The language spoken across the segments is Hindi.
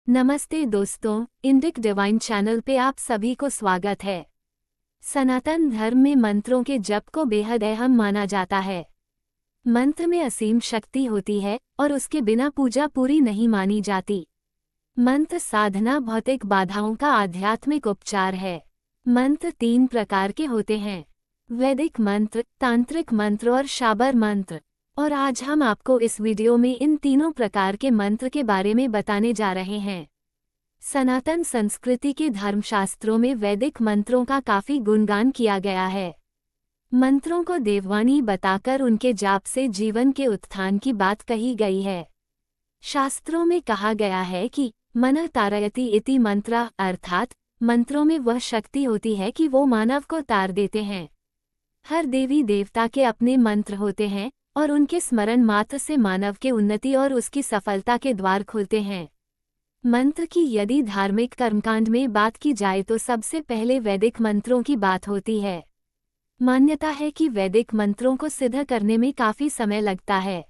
नमस्ते दोस्तों, इंडिक डिवाइन चैनल पे आप सभी को स्वागत है। सनातन धर्म में मंत्रों के जप को बेहद अहम माना जाता है। मंत्र में असीम शक्ति होती है और उसके बिना पूजा पूरी नहीं मानी जाती। मंत्र साधना भौतिक बाधाओं का आध्यात्मिक उपचार है। मंत्र 3 प्रकार के होते हैं: वैदिक मंत्र, तांत्रिक मंत्र और शाबर मंत्र। और आज हम आपको इस वीडियो में इन तीनों प्रकार के मंत्र के बारे में बताने जा रहे हैं। सनातन संस्कृति के धर्मशास्त्रों में वैदिक मंत्रों का काफी गुणगान किया गया है। मंत्रों को देववाणी बताकर उनके जाप से जीवन के उत्थान की बात कही गई है। शास्त्रों में कहा गया है कि मनः तारयति इति मंत्रा, अर्थात मंत्रों में वह शक्ति होती है कि वो मानव को तार देते हैं। हर देवी देवता के अपने मंत्र होते हैं और उनके स्मरण मात्र से मानव के उन्नति और उसकी सफलता के द्वार खुलते हैं। मंत्र की यदि धार्मिक कर्मकांड में बात की जाए तो सबसे पहले वैदिक मंत्रों की बात होती है। मान्यता है कि वैदिक मंत्रों को सिद्ध करने में काफी समय लगता है,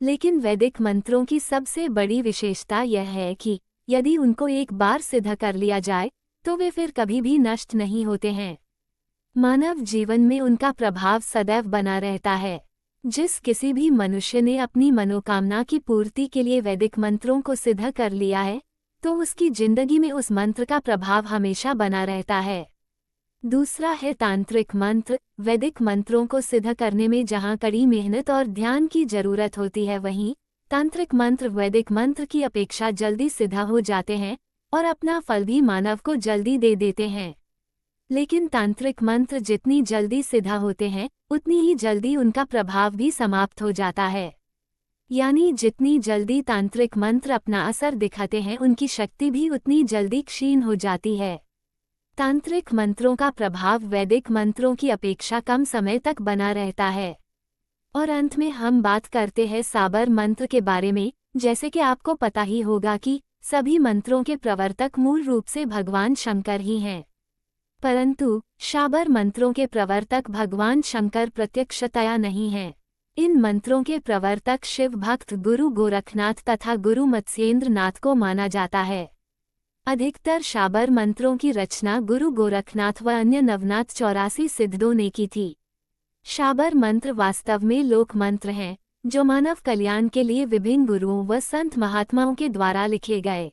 लेकिन वैदिक मंत्रों की सबसे बड़ी विशेषता यह है कि यदि उनको एक बार सिद्ध कर लिया जाए तो वे फिर कभी भी नष्ट नहीं होते हैं। मानव जीवन में उनका प्रभाव सदैव बना रहता है। जिस किसी भी मनुष्य ने अपनी मनोकामना की पूर्ति के लिए वैदिक मंत्रों को सिद्ध कर लिया है तो उसकी जिंदगी में उस मंत्र का प्रभाव हमेशा बना रहता है। दूसरा है तांत्रिक मंत्र। वैदिक मंत्रों को सिद्ध करने में जहाँ कड़ी मेहनत और ध्यान की जरूरत होती है, वहीं तांत्रिक मंत्र वैदिक मंत्र की अपेक्षा जल्दी सिद्ध हो जाते हैं और अपना फल भी मानव को जल्दी दे देते हैं। लेकिन तांत्रिक मंत्र जितनी जल्दी सिद्ध होते हैं उतनी ही जल्दी उनका प्रभाव भी समाप्त हो जाता है। यानी जितनी जल्दी तांत्रिक मंत्र अपना असर दिखाते हैं उनकी शक्ति भी उतनी जल्दी क्षीण हो जाती है। तांत्रिक मंत्रों का प्रभाव वैदिक मंत्रों की अपेक्षा कम समय तक बना रहता है। और अंत में हम बात करते हैं शाबर मंत्र के बारे में। जैसे कि आपको पता ही होगा कि सभी मंत्रों के प्रवर्तक मूल रूप से भगवान शंकर ही हैं, परंतु शाबर मंत्रों के प्रवर्तक भगवान शंकर प्रत्यक्षतया नहीं हैं। इन मंत्रों के प्रवर्तक शिव भक्त गुरु गोरखनाथ तथा गुरु मत्स्येंद्र नाथ को माना जाता है। अधिकतर शाबर मंत्रों की रचना गुरु गोरखनाथ व अन्य नवनाथ 84 सिद्धों ने की थी। शाबर मंत्र वास्तव में लोक मंत्र हैं जो मानव कल्याण के लिए विभिन्न गुरुओं व संत महात्माओं के द्वारा लिखे गए।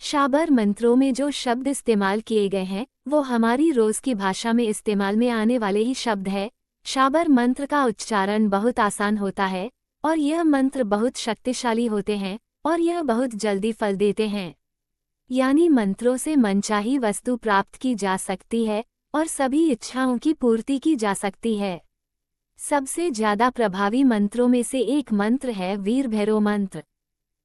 शाबर मंत्रों में जो शब्द इस्तेमाल किए गए हैं वो हमारी रोज की भाषा में इस्तेमाल में आने वाले ही शब्द है। शाबर मंत्र का उच्चारण बहुत आसान होता है और यह मंत्र बहुत शक्तिशाली होते हैं और यह बहुत जल्दी फल देते हैं। यानी मंत्रों से मनचाही वस्तु प्राप्त की जा सकती है और सभी इच्छाओं की पूर्ति की जा सकती है। सबसे ज्यादा प्रभावी मंत्रों में से एक मंत्र है वीर भैरव मंत्र।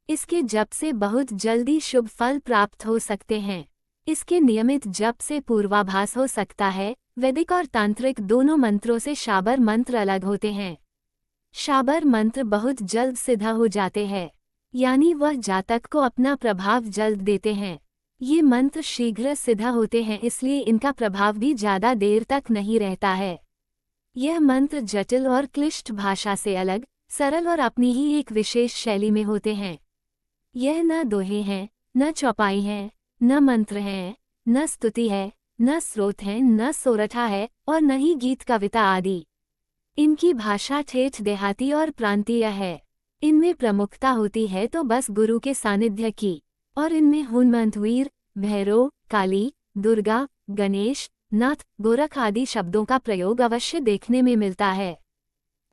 इसके जप से बहुत जल्दी शुभ फल प्राप्त हो सकते हैं। इसके नियमित जप से पूर्वाभास हो सकता है। वैदिक और तांत्रिक दोनों मंत्रों से शाबर मंत्र अलग होते हैं। शाबर मंत्र बहुत जल्द सिद्ध हो जाते हैं, यानी वह जातक को अपना प्रभाव जल्द देते हैं। ये मंत्र शीघ्र सिद्ध होते हैं, इसलिए इनका प्रभाव भी ज्यादा देर तक नहीं रहता है। यह मंत्र जटिल और क्लिष्ट भाषा से अलग, सरल और अपनी ही एक विशेष शैली में होते हैं। यह न दोहे हैं, न चौपाई हैं, न मंत्र हैं, न स्तुति है, न स्रोत है, न सोरठा है और न ही गीत कविता आदि। इनकी भाषा ठेठ देहाती और प्रांतीय है। इनमें प्रमुखता होती है तो बस गुरु के सानिध्य की, और इनमें हनुमंत, वीर, भैरव, काली, दुर्गा, गणेश, नाथ, गोरख आदि शब्दों का प्रयोग अवश्य देखने में मिलता है।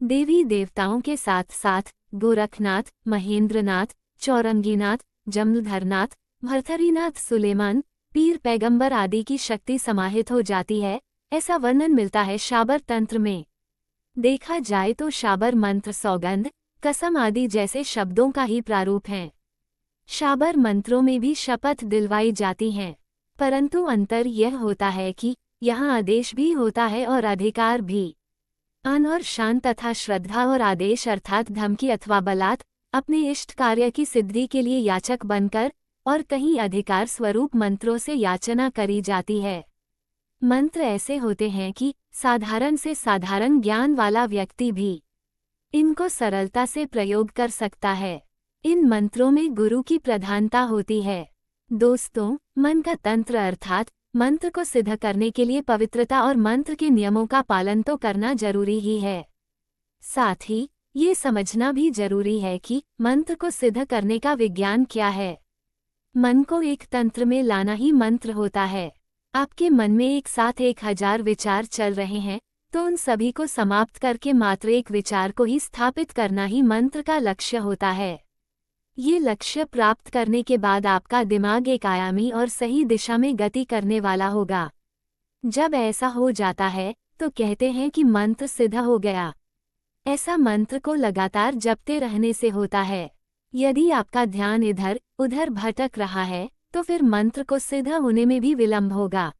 देवी देवताओं के साथ साथ गोरखनाथ, महेंद्रनाथ, चौरंगीनाथ, जमलधरनाथ, भरथरीनाथ, सुलेमान, पीर पैगंबर आदि की शक्ति समाहित हो जाती है, ऐसा वर्णन मिलता है शाबर तंत्र में। देखा जाए तो शाबर मंत्र सौगंध, कसम आदि जैसे शब्दों का ही प्रारूप हैं। शाबर मंत्रों में भी शपथ दिलवाई जाती हैं, परंतु अंतर यह होता है कि यहाँ आदेश भी होता है और अधिकार भी। आन और शान तथा श्रद्धा और आदेश अर्थात धमकी अथवा बलात् अपने इष्ट कार्य की सिद्धि के लिए याचक बनकर और कहीं अधिकार स्वरूप मंत्रों से याचना करी जाती है। मंत्र ऐसे होते हैं कि साधारण से साधारण ज्ञान वाला व्यक्ति भी इनको सरलता से प्रयोग कर सकता है। इन मंत्रों में गुरु की प्रधानता होती है। दोस्तों, मन का तंत्र अर्थात मंत्र को सिद्ध करने के लिए पवित्रता और मंत्र के नियमों का पालन तो करना जरूरी ही है। साथ ही ये समझना भी जरूरी है कि मंत्र को सिद्ध करने का विज्ञान क्या है। मन को एक तंत्र में लाना ही मंत्र होता है। आपके मन में एक साथ 1000 विचार चल रहे हैं, तो उन सभी को समाप्त करके मात्र एक विचार को ही स्थापित करना ही मंत्र का लक्ष्य होता है। ये लक्ष्य प्राप्त करने के बाद आपका दिमाग एक आयामी और सही दिशा में गति करने वाला होगा। जब ऐसा हो जाता है तो कहते हैं कि मंत्र सिद्ध हो गया। ऐसा मंत्र को लगातार जपते रहने से होता है। यदि आपका ध्यान इधर उधर भटक रहा है तो फिर मंत्र को सिद्ध होने में भी विलंब होगा।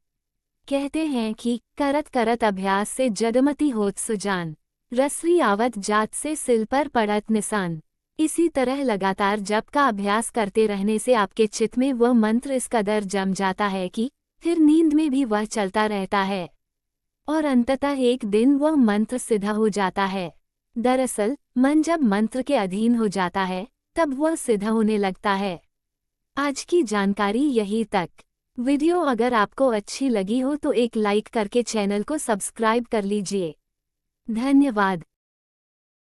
कहते हैं कि करत करत अभ्यास से जडमति होत सुजान, रसरी आवत जात से सिल पर पड़त निशान। इसी तरह लगातार जप का अभ्यास करते रहने से आपके चित्त में वह मंत्र इस कदर जम जाता है कि फिर नींद में भी वह चलता रहता है और अंततः एक दिन वह मंत्र सिद्ध हो जाता है। दरअसल मन जब मंत्र के अधीन हो जाता है तब वह सिद्ध होने लगता है। आज की जानकारी यही तक। वीडियो अगर आपको अच्छी लगी हो तो एक लाइक करके चैनल को सब्सक्राइब कर लीजिए। धन्यवाद।